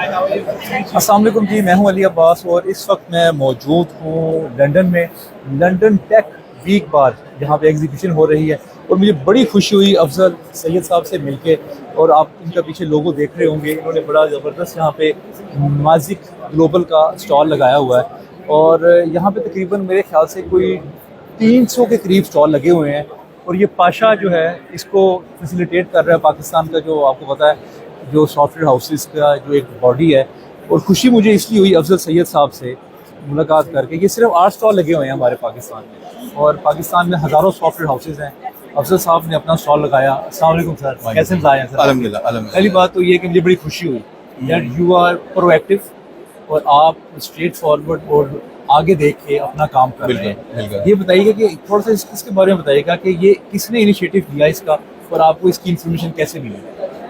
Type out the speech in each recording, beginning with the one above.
अस्सलाम वालेकुम जी, मैं हूं अली अब्बास और इस वक्त मैं मौजूद हूं लंदन में। लंदन टेक वीक बार जहां पे एग्जीबिशन हो रही है और मुझे बड़ी खुशी हुई अफजल सैयद साहब से मिलके। और आप इनका पीछे लोगो देख रहे होंगे, इन्होंने बड़ा ज़बरदस्त यहाँ पे माजिक ग्लोबल का स्टॉल लगाया हुआ है और यहाँ पे तकरीबन मेरे ख्याल से कोई 300 के करीब स्टॉल लगे हुए हैं। और ये पाशा जो है इसको फैसिलिटेट कर रहा है पाकिस्तान का, जो आपको पता है जो सॉफ्टवेयर हाउसेस का जो एक बॉडी है। और खुशी मुझे इसलिए हुई अफजल सैयद साहब से मुलाकात करके। ये सिर्फ 8 स्टॉल लगे हुए हैं हमारे पाकिस्तान में और पाकिस्तान में हज़ारों सॉफ्टवेयर हाउसेज हैं। अफजल साहब ने अपना स्टॉल लगाया। अस्सलाम वालेकुम सर, कैसे आए हैं सर? अल्हम्दुलिल्लाह। पहली बात तो ये कि मुझे बड़ी खुशी हुई दैट यू आर प्रोएक्टिव और आप स्ट्रेट फॉरवर्ड और आगे देख के अपना काम कर रहे हैं। ये बताइएगा कि थोड़ा सा इसके बारे में बताइएगा कि ये किसने इनिशिएटिव लिया इसका और आपको इसकी इन्फॉर्मेशन कैसे मिली?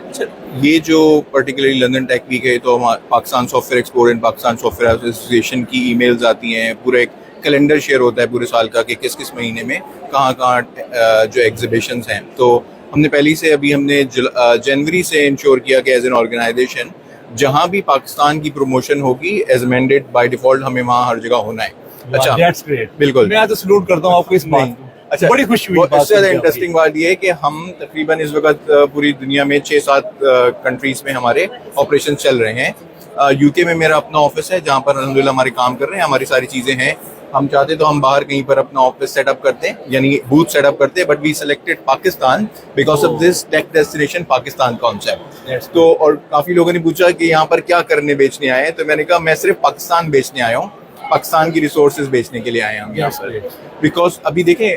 अच्छा, ये जो पर्टिकुलरली लंदन टेक वीक है तो Pakistan software export and Pakistan software association की ईमेल्स आती हैं। पूरा एक कैलेंडर शेयर होता है पूरे साल का कि किस किस महीने में कहाँ कहाँ जो एग्जीबिशंस हैं। तो हमने पहले से हमने जनवरी से इंश्योर किया कि एज एन ऑर्गेनाइजेशन जहाँ भी पाकिस्तान की प्रमोशन होगी एज अमेंडेड बाय डिफॉल्ट हमें वहाँ हर जगह होना है। अच्छा, दैट्स ग्रेट। बिल्कुल, मैं तो सैल्यूट करता हूँ आपको इस बात को। अच्छा, बड़ी खुशी हुई। इससे ज़्यादा इंटरेस्टिंग बात ये है कि हम तकरीबन इस वक्त पूरी दुनिया में 6-7 कंट्रीज में हमारे ऑपरेशन चल रहे हैं। यूके में मेरा अपना ऑफिस है जहाँ पर अल्हम्दुलिल्लाह हमारे काम कर रहे हैं, हमारी सारी चीज़ें हैं। हम चाहते तो हम बाहर कहीं पर अपना ऑफिस सेटअप करते हैं, यानी बूथ सेटअप करते हैं, but we selected Pakistan because of this tech destination Pakistan concept. तो और काफ़ी लोगों ने पूछा कि यहाँ पर क्या करने बेचने आए हैं, तो मैंने कहा मैं सिर्फ पाकिस्तान बेचने आया हूँ, पाकिस्तान की रिसोर्सेज बेचने के लिए आए हैं हम यहाँ पर। बिकॉज अभी देखें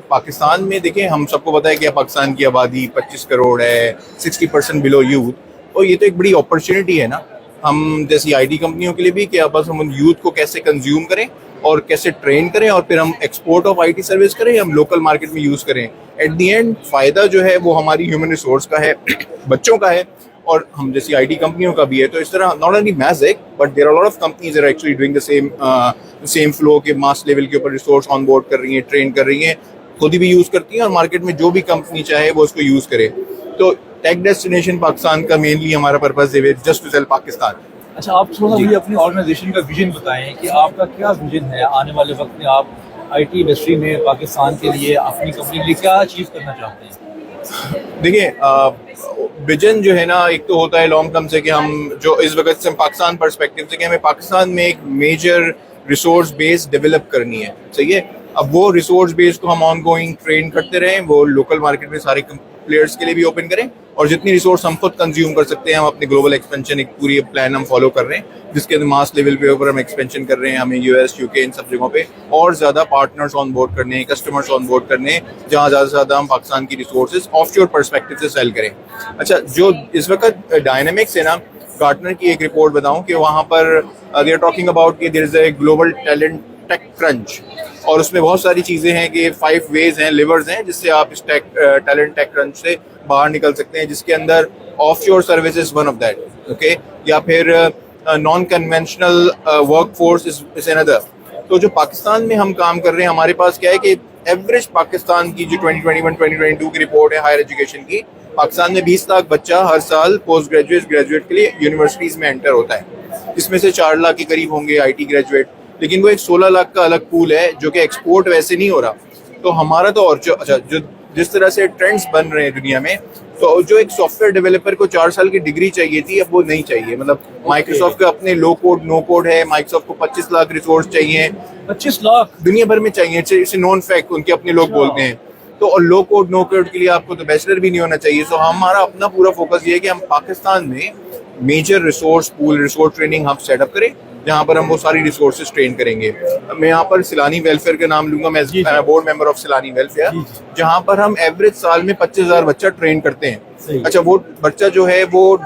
पाकिस्तान में देखें, हम सबको पता है कि पाकिस्तान की आबादी 25 करोड़ है, 60% बिलो यूथ। और ये तो एक बड़ी अपॉर्चुनिटी है ना हम जैसी आईटी कंपनियों के लिए भी कि बस हम उन यूथ को कैसे कंज्यूम करें और कैसे ट्रेन करें और फिर हम एक्सपोर्ट ऑफ आईटी सर्विस करें, हम लोकल मार्केट में यूज़ करें। एट दी एंड फ़ायदा जो है वो हमारी ह्यूमन रिसोर्स का है, बच्चों का है और हम जैसी आईटी कंपनियों का भी है। तो इस तरह not only magic but there are lot of companies are actually doing the same flow के मास लेवल के ऊपर रिसोर्स ऑन बोर्ड कर रही हैं, ट्रेन कर रही हैं, खुद भी यूज़ करती हैं और मार्केट में जो भी कंपनी चाहे वो उसको यूज़ करे। तो टेक डेस्टिनेशन पाकिस्तान का मेनली हमारा पर्पस है जस्ट टू सेल पाकिस्तान। अच्छा, आप थोड़ा मुझे अपनी ऑर्गेनाइजेशन का विजन बताएं कि आपका क्या विजन है आने वाले वक्त में। आप आईटी इंडस्ट्री में पाकिस्तान के लिए अपनी कंपनी के लिए क्या अचीव करना चाहते हैं? देखिए, विजन जो है ना, एक तो होता है लॉन्ग टर्म से कि हम जो इस वक्त से पाकिस्तान पर्सपेक्टिव से कि हमें पाकिस्तान में एक मेजर रिसोर्स बेस डेवलप करनी है। सही है, अब वो रिसोर्स बेस को हम ऑन गोइंग ट्रेन करते रहें, वो लोकल मार्केट में सारे प्लेयर्स के लिए भी ओपन करें और जितनी रिसोर्स हम खुद कंज्यूम कर सकते हैं हम अपने ग्लोबल एक्सपेंशन एक पूरी प्लान हम फॉलो कर रहे हैं जिसके अंदर मास लेवल पे ऊपर हम एक्सपेंशन कर रहे हैं। हमें यूएस यूके इन सब जगहों पे और ज़्यादा पार्टनर्स ऑन बोर्ड करने हैं, कस्टमर्स ऑन बोर्ड करने हैं जहाँ ज़्यादा से ज़्यादा हम पाकिस्तान की रिसोर्सेज ऑफशोर पर्सपेक्टिव से सेल करें। अच्छा, जो इस वक्त डायनेमिक्स है ना, गार्टनर की एक रिपोर्ट बताऊं कि वहाँ पर दे आर टॉकिंग अबाउट कि there is a global talent tech crunch और उसमें बहुत सारी चीज़ें हैं कि 5 वेज हैं, लिवर्स हैं जिससे आप इस टैलेंट टेक क्रंच से बाहर निकल सकते हैं, जिसके अंदर offshore services one of that, okay, या फिर non conventional work force is another. तो जो पाकिस्तान में हम काम कर रहे हैं, हमारे पास क्या है कि एवरेज पाकिस्तान की जो 2021-2022 की रिपोर्ट है हायर एजुकेशन की, पाकिस्तान में 20 लाख बच्चा हर साल पोस्ट ग्रेजुएट के लिए यूनिवर्सिटीज़ में एंटर होता है, जिसमें से 4 लाख के करीब होंगे आईटी ग्रेजुएट, लेकिन वो एक 16 लाख का अलग पूल है जो कि एक्सपोर्ट वैसे नहीं हो रहा। तो हमारा तो और जो जिस तरह से ट्रेंड्स बन रहे हैं दुनिया में, तो जो एक सॉफ्टवेयर डेवलपर को 4 साल की डिग्री चाहिए थी अब वो नहीं चाहिए। मतलब माइक्रोसॉफ्ट का अपने लो कोड नो कोड है, माइक्रोसॉफ्ट को 25 लाख रिसोर्स चाहिए, 25 लाख दुनिया भर में चाहिए, इट्स नॉन फैक्ट, उनके अपने लोग बोलते हैं। तो और लो कोड नो कोड के लिए आपको तो बैचलर भी नहीं होना चाहिए। सो हमारा अपना पूरा फोकस ये है कि हम पाकिस्तान में major resource pool resource training hub setup करें जहाँ पर हम वो सारी रिसोर्सेज ट्रेन करेंगे। मैं यहाँ पर सिलानी वेलफेयर का नाम लूंगा, मैं board member of Silani welfare, जहाँ पर हम एवरेज साल में 25,000 बच्चा ट्रेन करते हैं। अच्छा, वो बच्चा जो है वो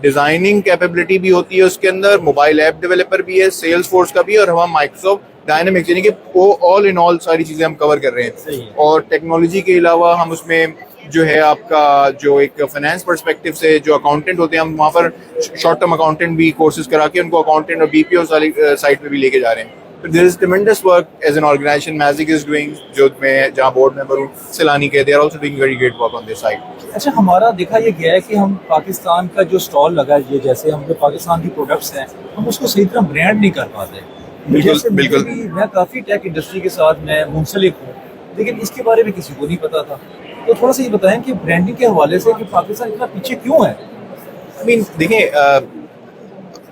डिजाइनिंग कैपेबिलिटी भी होती है उसके अंदर, मोबाइल ऐप डेवलपर भी है, सेल्स फोर्स का भी, और हम माइक्रोसॉफ्ट डायनामिक्स यानी कि वो ऑल इन ऑल सारी चीजें हम कवर कर रहे हैं। और टेक्नोलॉजी के अलावा हम उसमें जो है आपका जो एक फाइनेंस पर्सपेक्टिव से जो अकाउंटेंट होते हैं, हम वहाँ पर शॉर्ट टर्म अकाउंटेंट भी कोर्सेज करा के उनको अकाउंटेंट और बीपीओ साइड पे भी लेके जा रहे हैं। There is tremendous work as an organization magic is doing, जो मैं जहाँ बोर्ड मेंबर हूँ सिलानी के, they are also doing very great work on this side. अच्छा, हमारा देखा ये गया है कि हम पाकिस्तान का जो स्टॉल लगा है, ये जैसे हम जो पाकिस्तान की प्रोडक्ट्स हैं हम उसको सही तरह ब्रांड नहीं कर पाते। बिल्कुल, जैसे बिल्कुल। मैं काफ़ी टेक इंडस्ट्री के साथ मैं मुंसलिक हूँ, लेकिन इसके बारे में किसी को नहीं पता था। तो थोड़ा सा ये बताएं कि ब्रांडिंग के हवाले से कि पाकिस्तान इतना पीछे क्यों है। आई मीन देखिए,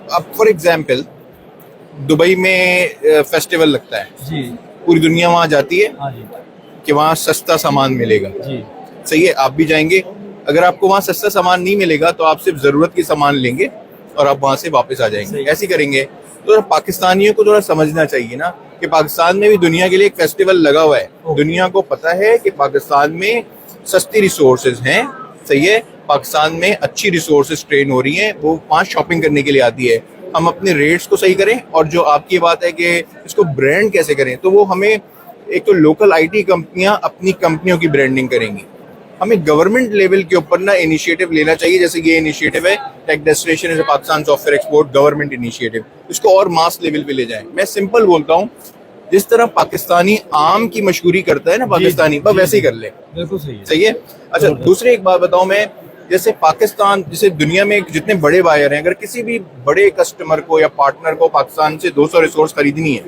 अब फॉर एग्जांपल दुबई में फेस्टिवल लगता है, जी पूरी दुनिया वहाँ जाती है हाँ जी कि वहाँ सस्ता सामान मिलेगा। जी सही है, आप भी जाएंगे। अगर आपको वहाँ सस्ता सामान नहीं मिलेगा तो आप सिर्फ जरूरत की सामान लेंगे और आप वहाँ से वापस आ जाएंगे, सही। ऐसे करेंगे। तो पाकिस्तानियों को थोड़ा समझना चाहिए ना कि पाकिस्तान में भी दुनिया के लिए एक फेस्टिवल लगा हुआ है। दुनिया को पता है कि पाकिस्तान में सस्ती रिसोर्सेज हैं, सही है, पाकिस्तान में अच्छी रिसोर्सेज ट्रेन हो रही हैं, वो वहाँ शॉपिंग करने के लिए आती है। हम अपने रेट्स को सही करें, और जो आपकी बात है कि इसको ब्रांड कैसे करें, तो वो हमें एक तो लोकल आईटी कंपनियां अपनी कंपनियों की ब्रांडिंग करेंगी। हमें गवर्नमेंट लेवल के ऊपर ना इनिशिएटिव लेना चाहिए, जैसे ये इनिशिएटिव है tech destination is Pakistan software export government initiative, इसको और मास लेवल पे ले जाएं। मैं सिंपल बोलता हूँ, जिस तरह पाकिस्तानी आम की मशहूरी करता है ना पाकिस्तानी, बस वैसे ही कर ले। बिल्कुल सही है। सही है। अच्छा, दूसरी एक बात बताऊं मैं, जैसे पाकिस्तान, जैसे दुनिया में जितने बड़े बायर हैं, अगर किसी भी बड़े कस्टमर को या पार्टनर को पाकिस्तान से 200 रिसोर्स खरीदनी है,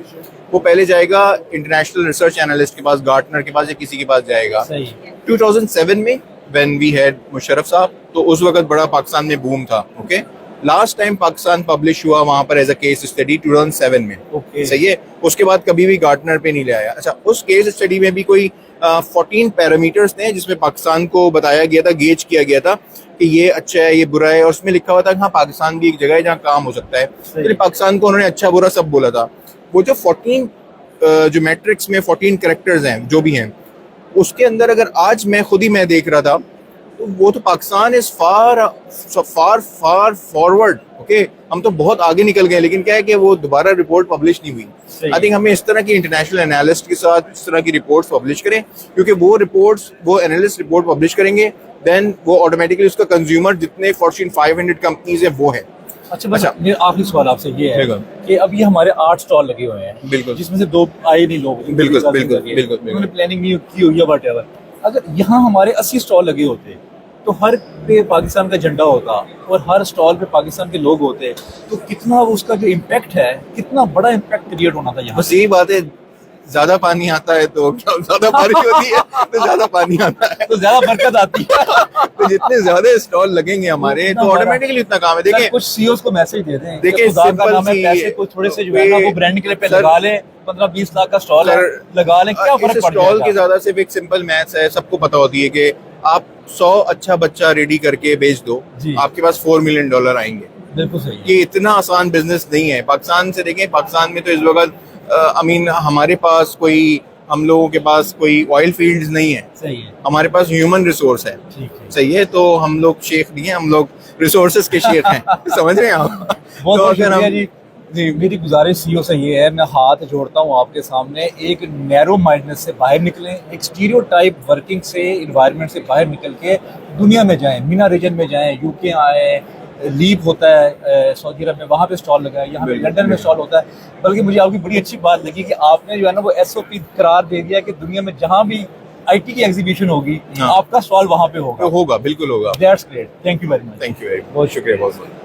वो पहले जाएगा इंटरनेशनल रिसर्च एनालिस्ट के पास, गार्टनर के पास या किसी के पास जाएगा। सही। 2007 में व्हेन वी हैड मुशर्रफ साहब, तो उस वक्त बड़ा पाकिस्तान में बूम था। Okay, last time Pakistan publish हुआ वहां पर एज अ केस स्टडी 2007 में। ओके। सही है, उसके बाद कभी भी गार्टनर पे नहीं ले आया। अच्छा, उस केस स्टडी में भी कोई 14 पैरामीटर्स थे जिसमें पाकिस्तान को बताया गया था, गेज किया गया था कि ये अच्छा है, ये बुरा है, और उसमें लिखा हुआ था कि हाँ पाकिस्तान भी एक जगह है जहाँ काम हो सकता है। तो पाकिस्तान को उन्होंने अच्छा बुरा सब बोला था। वो जो 14 जो मैट्रिक्स में 14 कैरेक्टर्स हैं जो भी हैं, उसके अंदर अगर आज मैं खुद ही मैं देख रहा था, तो वो तो Pakistan is far far far forward. Okay, हम तो बहुत आगे निकल गए, लेकिन क्या है कि वो दोबारा रिपोर्ट पब्लिश नहीं हुई। आई थिंक हमें इस तरह की इंटरनेशनल एनालिस्ट के साथ इस तरह की रिपोर्ट्स पब्लिश करें, क्योंकि वो रिपोर्ट्स, वो एनालिस्ट रिपोर्ट पब्लिश करेंगे, देन वो ऑटोमेटिकली उसका कंज्यूमर जितने फॉर्च्यून 500 कंपनीज है वो है। अच्छा, मेरा आखिरी सवाल आपसे ये है कि अब ये हमारे 8 स्टॉल लगे हुए हैं, बिल्कुल, जिसमें से 2 आए नहीं लोग, बिल्कुल बिल्कुल बिल्कुल, उन्होंने प्लानिंग नहीं की हुई है, व्हाटएवर। अगर यहाँ हमारे 80 स्टॉल लगे होते तो हर पे पाकिस्तान का झंडा होता और हर स्टॉल पे पाकिस्तान के लोग होते, तो कितना उसका जो इम्पैक्ट है, कितना बड़ा इम्पैक्ट क्रिएट होना था यहाँ। बस यही बात है, ज्यादा पानी आता है तो ज्यादा बारिश होती है, तो ज्यादा पानी आता है तो ज्यादा बरकत आती है। तो जितने ज्यादा स्टॉल लगेंगे हमारे, तो ऑटोमेटिकली इतना काम है। देखिए, कुछ सीईओज को मैसेज दे दें, देखिए, सिंपल सी पैसे को थोड़े से जो है ना वो ब्रांड के लिए पे लगा लें, 15-20 लाख का स्टॉल लगा लें, क्या फर्क पड़ स्टॉल के ज्यादा सिर्फ एक सिंपल मैथ्स है, सबको पता होती है कि आप 100 अच्छा बच्चा रेडी करके बेच दो, आपके पास $4 मिलियन आएंगे। बिल्कुल सही। ये इतना आसान बिजनेस नहीं है। पाकिस्तान से देखें, पाकिस्तान में तो इस वक्त हमारे पास कोई, हम लोगों के पास कोई ऑयल फील्ड्स नहीं है, सही है, हमारे पास ह्यूमन रिसोर्स है। सही है, तो हम लोग शेख नहीं है, हम लोग रिसोर्सेज के शेख हैं। समझ रहे हैं आप? बहुत बहुत शुक्रिया जी। मेरी गुजारिश सीईओ से ये है, मैं हाथ जोड़ता हूँ आपके सामने, एक नैरो माइंडनेस से बाहर निकलें, एक स्टीरियोटाइप वर्किंग से, इन्वायरमेंट से बाहर निकल के दुनिया में जाएं, मीना रीजन में जाएं, यूके आए, लीप होता है सऊदी अरब में, वहाँ पे स्टॉल लगा है, यहाँ पे लंदन में स्टॉल होता है। बल्कि मुझे आपकी बड़ी अच्छी बात लगी कि आपने जो है ना वो SOP करार दे दिया कि दुनिया में जहाँ भी IT की एग्जीबिशन होगी, आपका स्टॉल वहाँ पे होगा। होगा, बिल्कुल होगा। That's great, thank you very much. Thank you very much, बहुत शुक्रिया, बहुत बहुत।